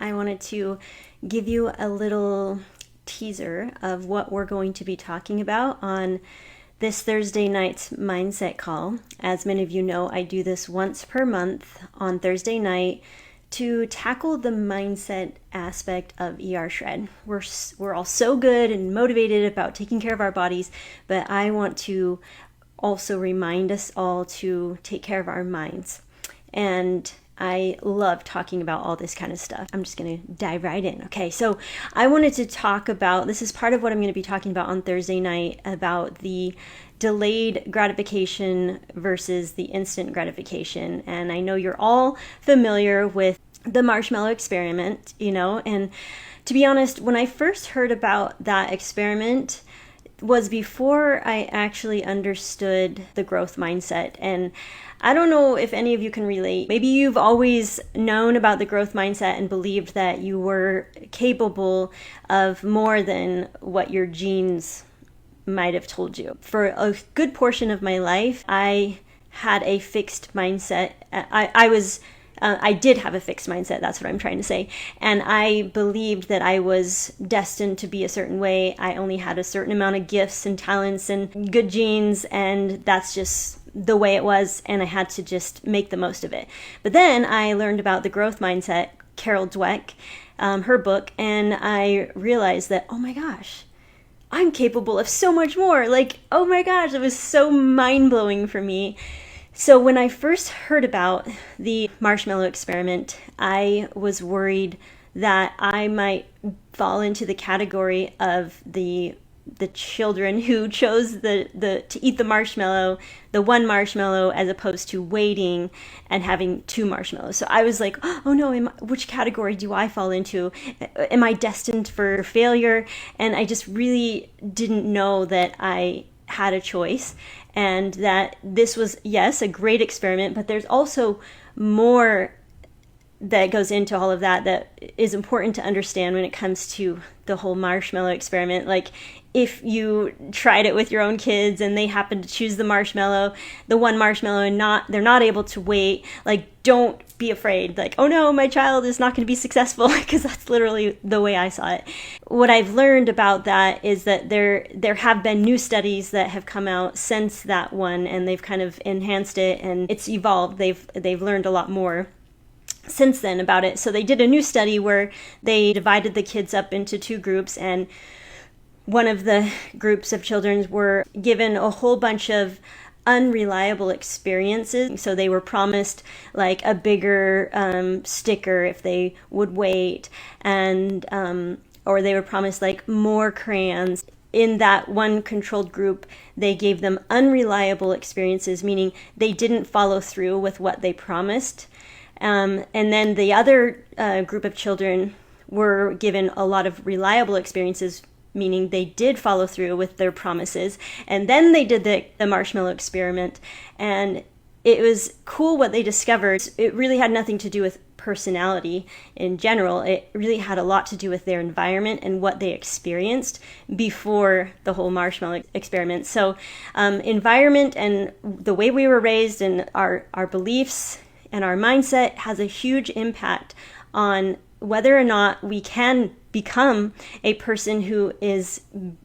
I wanted to give you a little teaser of what we're going to be talking about on this Thursday night's mindset call. As many of you know, I do this once per month on Thursday night to tackle the mindset aspect of ER Shred. We're all so good and motivated about taking care of our bodies, but I want to also remind us all to take care of our minds. And I love talking about all this kind of stuff. I'm just going to dive right in. Okay, so I wanted to talk about, this is part of what I'm going to be talking about on Thursday night, about the delayed gratification versus the instant gratification. And I know you're all familiar with the marshmallow experiment, and to be honest, when I first heard about that experiment, was before I actually understood the growth mindset. And I don't know if any of you can relate. Maybe you've always known about the growth mindset and believed that you were capable of more than what your genes might have told you. For a good portion of my life, I had a fixed mindset. I did have a fixed mindset, that's what I'm trying to say. And I believed that I was destined to be a certain way. I only had a certain amount of gifts and talents and good genes, and that's just the way it was, and I had to just make the most of it. But then I learned about the growth mindset, Carol Dweck, her book, and I realized that, oh my gosh, I'm capable of so much more. Like, oh my gosh, it was so mind-blowing for me. So when I first heard about the marshmallow experiment, I was worried that I might fall into the category of the children who chose to eat the marshmallow, the one marshmallow, as opposed to waiting and having two marshmallows. So I was like, oh no, which category do I fall into? Am I destined for failure? And I just really didn't know that I had a choice, and that this was, yes, a great experiment, but there's also more that goes into all of that is important to understand when it comes to the whole marshmallow experiment. Like, if you tried it with your own kids and they happen to choose the one marshmallow, and they're not able to wait, like, don't be afraid. Like, oh no, my child is not going to be successful, because that's literally the way I saw it. What I've learned about that is that there have been new studies that have come out since that one, and they've kind of enhanced it, and it's evolved. They've learned a lot more since then about it. So they did a new study where they divided the kids up into two groups, and one of the groups of children were given a whole bunch of unreliable experiences. So they were promised like a bigger sticker if they would wait, and or they were promised like more crayons. In that one controlled group, they gave them unreliable experiences, meaning they didn't follow through with what they promised. And then the other group of children were given a lot of reliable experiences, meaning they did follow through with their promises. And then they did the marshmallow experiment, and it was cool what they discovered. It really had nothing to do with personality in general. It really had a lot to do with their environment and what they experienced before the whole marshmallow experiment. So environment and the way we were raised and our beliefs and our mindset has a huge impact on whether or not we can become a person who is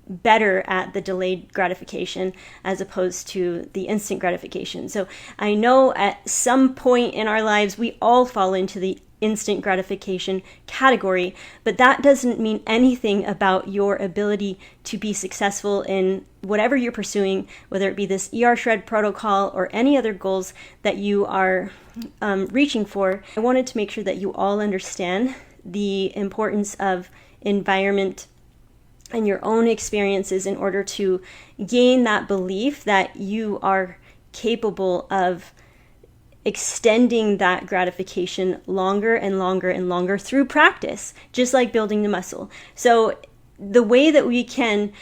better at the delayed gratification as opposed to the instant gratification. So I know at some point in our lives we all fall into the instant gratification category, but that doesn't mean anything about your ability to be successful in whatever you're pursuing, whether it be this ER Shred protocol or any other goals that you are reaching for. I wanted to make sure that you all understand the importance of environment and your own experiences in order to gain that belief that you are capable of extending that gratification longer and longer and longer through practice, just like building the muscle. So the way that we can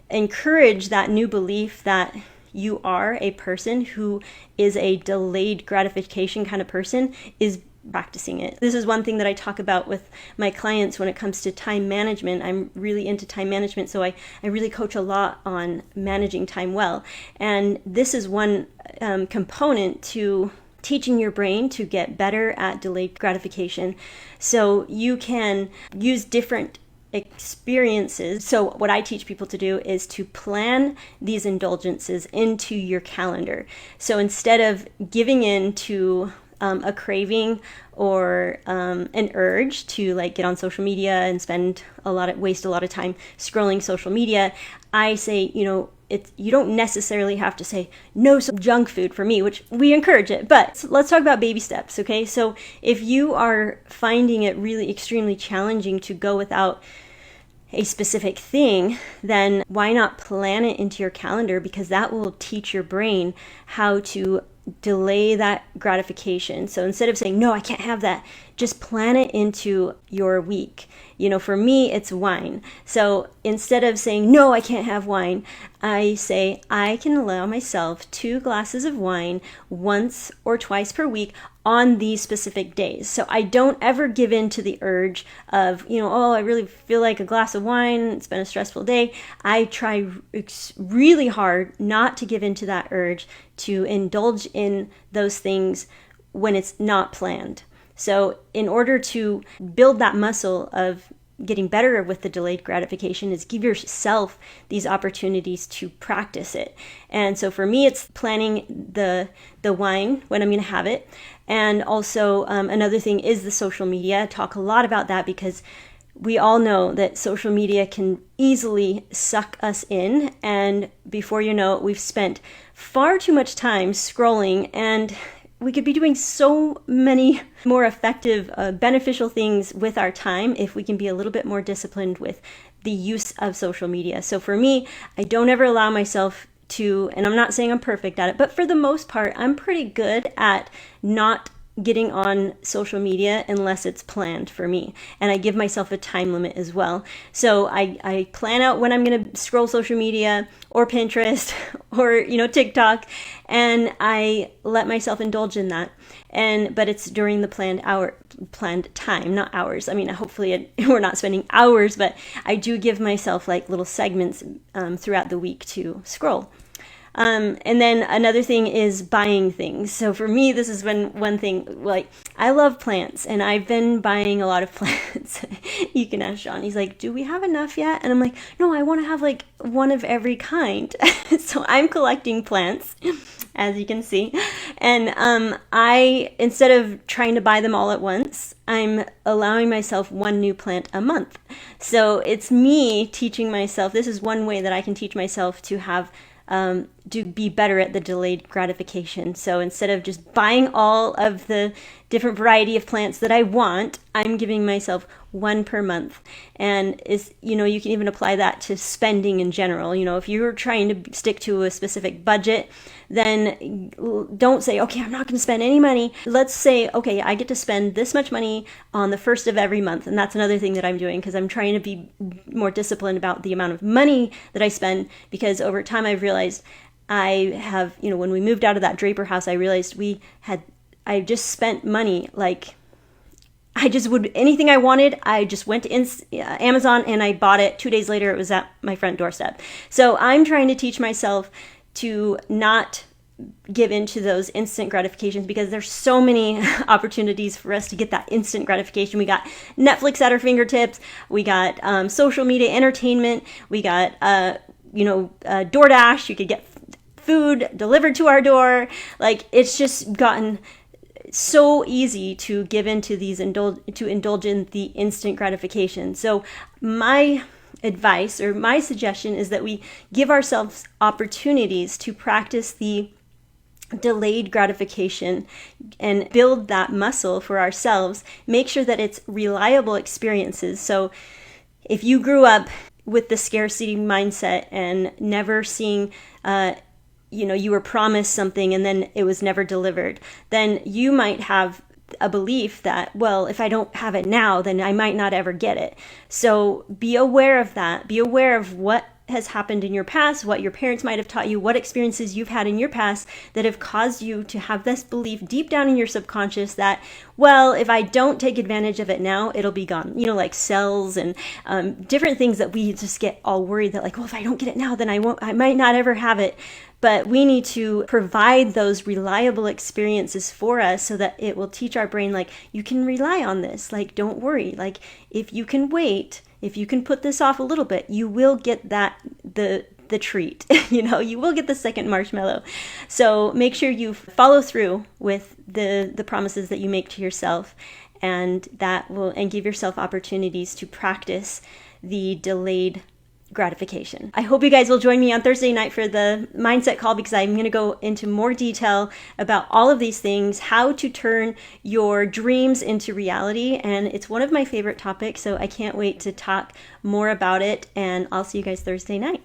encourage that new belief that you are a person who is a delayed gratification kind of person is practicing it. This is one thing that I talk about with my clients when it comes to time management. I'm really into time management, so I really coach a lot on managing time well. And this is one component to teaching your brain to get better at delayed gratification. So you can use different experiences. So what I teach people to do is to plan these indulgences into your calendar. So instead of giving in to a craving or an urge to like get on social media and waste a lot of time scrolling social media, I say, you don't necessarily have to say no some junk food for me, which we encourage it. But let's talk about baby steps, okay? So if you are finding it really extremely challenging to go without a specific thing, then why not plan it into your calendar? Because that will teach your brain how to delay that gratification. So instead of saying, no, I can't have that, just plan it into your week. For me, it's wine. So instead of saying, no, I can't have wine, I say, I can allow myself 2 glasses of wine once or twice per week on these specific days. So I don't ever give in to the urge of, I really feel like a glass of wine. It's been a stressful day. I try really hard not to give in to that urge to indulge in those things when it's not planned. So in order to build that muscle of getting better with the delayed gratification is give yourself these opportunities to practice it. And so for me, it's planning the wine when I'm going to have it. And also another thing is the social media. I talk a lot about that because we all know that social media can easily suck us in. And before you know it, we've spent far too much time scrolling, and we could be doing so many more effective, beneficial things with our time if we can be a little bit more disciplined with the use of social media. So for me, I don't ever allow myself to, and I'm not saying I'm perfect at it, but for the most part, I'm pretty good at not getting on social media unless it's planned for me. And I give myself a time limit as well. So I plan out when I'm going to scroll social media or Pinterest or, TikTok, and I let myself indulge in that. But it's during the planned time, not hours. I mean, hopefully we're not spending hours, but I do give myself like little segments throughout the week to scroll. And then another thing is buying things. So for me, this has been one thing, like I love plants and I've been buying a lot of plants. You can ask Sean, he's like, do we have enough yet? And I'm like, no, I want to have like one of every kind. So I'm collecting plants, as you can see. And instead of trying to buy them all at once, I'm allowing myself one new plant a month. So it's me teaching myself, this is one way that I can teach myself to have to be better at the delayed gratification. So instead of just buying all of the different variety of plants that I want, I'm giving myself one per month. And you can even apply that to spending in general. If you're trying to stick to a specific budget, then don't say, okay, I'm not going to spend any money. Let's say, okay, I get to spend this much money on the first of every month. And that's another thing that I'm doing because I'm trying to be more disciplined about the amount of money that I spend, because over time I've realized I have, when we moved out of that Draper house, I realized I just spent money like anything I wanted, I just went to Amazon and I bought it. 2 days later, it was at my front doorstep. So I'm trying to teach myself to not give into those instant gratifications, because there's so many opportunities for us to get that instant gratification. We got Netflix at our fingertips. We got social media entertainment. We got, DoorDash. You could get food delivered to our door. Like, it's just gotten so easy to give into these to indulge in the instant gratification. So my advice or my suggestion is that we give ourselves opportunities to practice the delayed gratification and build that muscle for ourselves. Make sure that it's reliable experiences. So if you grew up with the scarcity mindset and never seeing you were promised something and then it was never delivered, then you might have a belief that, well, if I don't have it now, then I might not ever get it. So be aware of that. Be aware of what has happened in your past, what your parents might have taught you, what experiences you've had in your past that have caused you to have this belief deep down in your subconscious that, well, if I don't take advantage of it now, it'll be gone. Like cells and different things that we just get all worried that, like, well, if I don't get it now, then I might not ever have it. But we need to provide those reliable experiences for us so that it will teach our brain, like, you can rely on this. Like, don't worry. Like, if you can wait, if you can put this off a little bit, you will get the treat. You will get the second marshmallow. So make sure you follow through with the promises that you make to yourself, and give yourself opportunities to practice the delayed gratification. I hope you guys will join me on Thursday night for the mindset call, because I'm going to go into more detail about all of these things, how to turn your dreams into reality. And it's one of my favorite topics, so I can't wait to talk more about it. And I'll see you guys Thursday night.